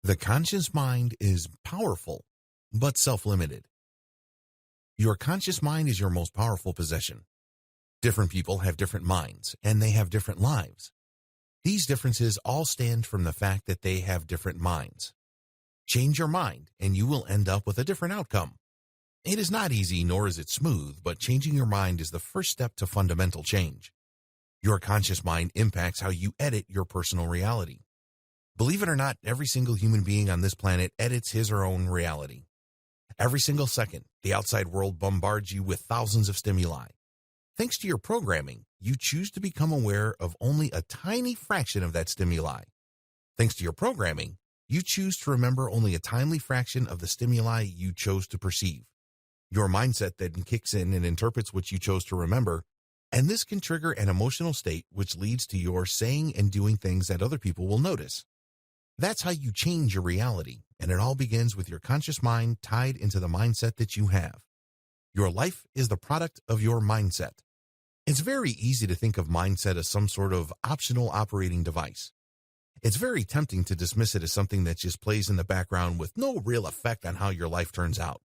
The conscious mind is powerful, but self-limited. Your conscious mind is your most powerful possession. Different people have different minds, and they have different lives. These differences all stem from the fact that they have different minds. Change your mind, and you will end up with a different outcome. It is not easy, nor is it smooth, but changing your mind is the first step to fundamental change. Your conscious mind impacts how you edit your personal reality. Believe it or not, every single human being on this planet edits his or her own reality. Every single second, the outside world bombards you with thousands of stimuli. Thanks to your programming, you choose to become aware of only a tiny fraction of that stimuli. Thanks to your programming, you choose to remember only a tiny fraction of the stimuli you chose to perceive. Your mindset then kicks in and interprets what you chose to remember, and this can trigger an emotional state which leads to your saying and doing things that other people will notice. That's how you change your reality, and it all begins with your conscious mind tied into the mindset that you have. Your life is the product of your mindset. It's very easy to think of mindset as some sort of optional operating device. It's very tempting to dismiss it as something that just plays in the background with no real effect on how your life turns out.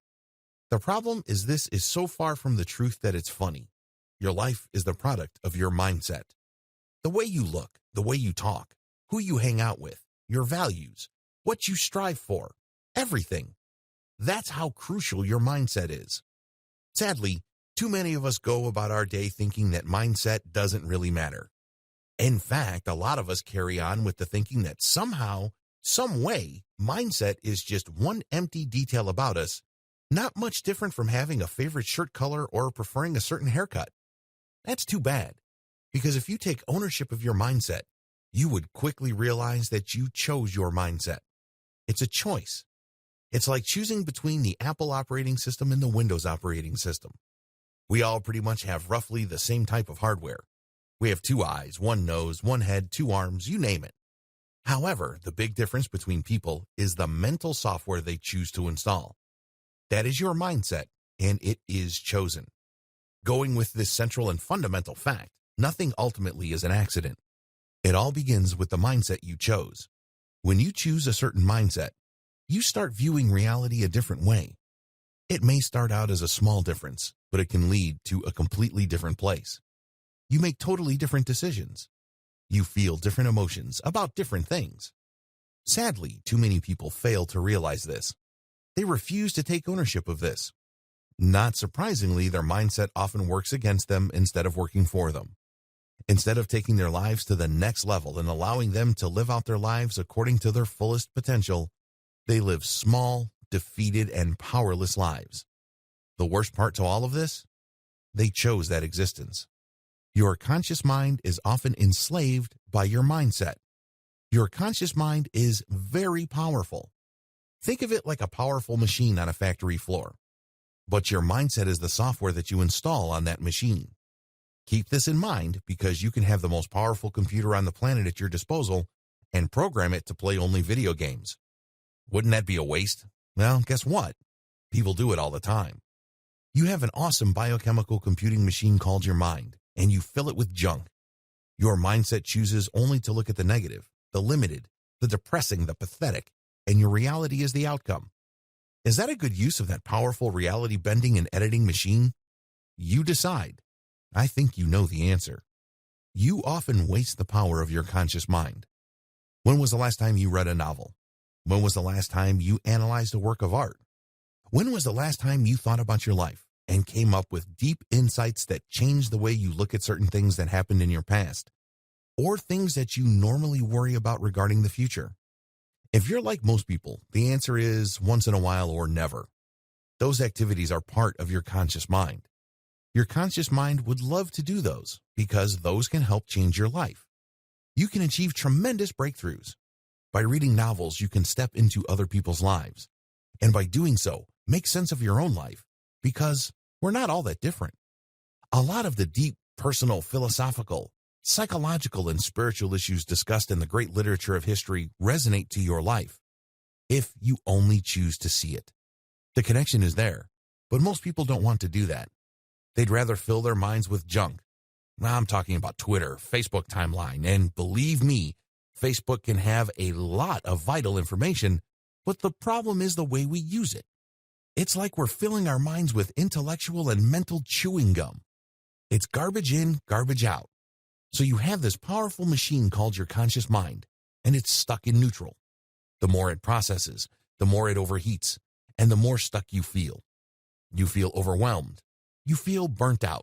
The problem is this is so far from the truth that it's funny. Your life is the product of your mindset. The way you look, the way you talk, who you hang out with, your values, what you strive for, everything. That's how crucial your mindset is. Sadly, too many of us go about our day thinking that mindset doesn't really matter. In fact, a lot of us carry on with the thinking that somehow, some way, mindset is just one empty detail about us, not much different from having a favorite shirt color or preferring a certain haircut. That's too bad, because if you take ownership of your mindset, you would quickly realize that you chose your mindset. It's a choice. It's like choosing between the Apple operating system and the Windows operating system. We all pretty much have roughly the same type of hardware. We have 2 eyes, 1 nose, 1 head, 2 arms, you name it. However, the big difference between people is the mental software they choose to install. That is your mindset, and it is chosen. Going with this central and fundamental fact, nothing ultimately is an accident. It all begins with the mindset you chose. When you choose a certain mindset, you start viewing reality a different way. It may start out as a small difference, but it can lead to a completely different place. You make totally different decisions. You feel different emotions about different things. Sadly, too many people fail to realize this. They refuse to take ownership of this. Not surprisingly, their mindset often works against them instead of working for them. Instead of taking their lives to the next level and allowing them to live out their lives according to their fullest potential, they live small, defeated, and powerless lives. The worst part to all of this? They chose that existence. Your conscious mind is often enslaved by your mindset. Your conscious mind is very powerful. Think of it like a powerful machine on a factory floor. But your mindset is the software that you install on that machine. Keep this in mind because you can have the most powerful computer on the planet at your disposal and program it to play only video games. Wouldn't that be a waste? Well, guess what? People do it all the time. You have an awesome biochemical computing machine called your mind, and you fill it with junk. Your mindset chooses only to look at the negative, the limited, the depressing, the pathetic, and your reality is the outcome. Is that a good use of that powerful reality bending and editing machine? You decide. I think you know the answer. You often waste the power of your conscious mind. When was the last time you read a novel? When was the last time you analyzed a work of art? When was the last time you thought about your life and came up with deep insights that changed the way you look at certain things that happened in your past, or things that you normally worry about regarding the future? If you're like most people, the answer is once in a while or never. Those activities are part of your conscious mind. Your conscious mind would love to do those because those can help change your life. You can achieve tremendous breakthroughs. By reading novels, you can step into other people's lives. And by doing so, make sense of your own life because we're not all that different. A lot of the deep, personal, philosophical, psychological, and spiritual issues discussed in the great literature of history resonate to your life if you only choose to see it. The connection is there, but most people don't want to do that. They'd rather fill their minds with junk. Now I'm talking about Twitter, Facebook timeline, and believe me, Facebook can have a lot of vital information, But the problem is the way we use it. It's like we're filling our minds with intellectual and mental chewing gum. It's garbage in, garbage out. So you have this powerful machine called your conscious mind, and it's stuck in neutral. The more it processes, the more it overheats, and the more stuck you feel. You feel overwhelmed. You feel burnt out.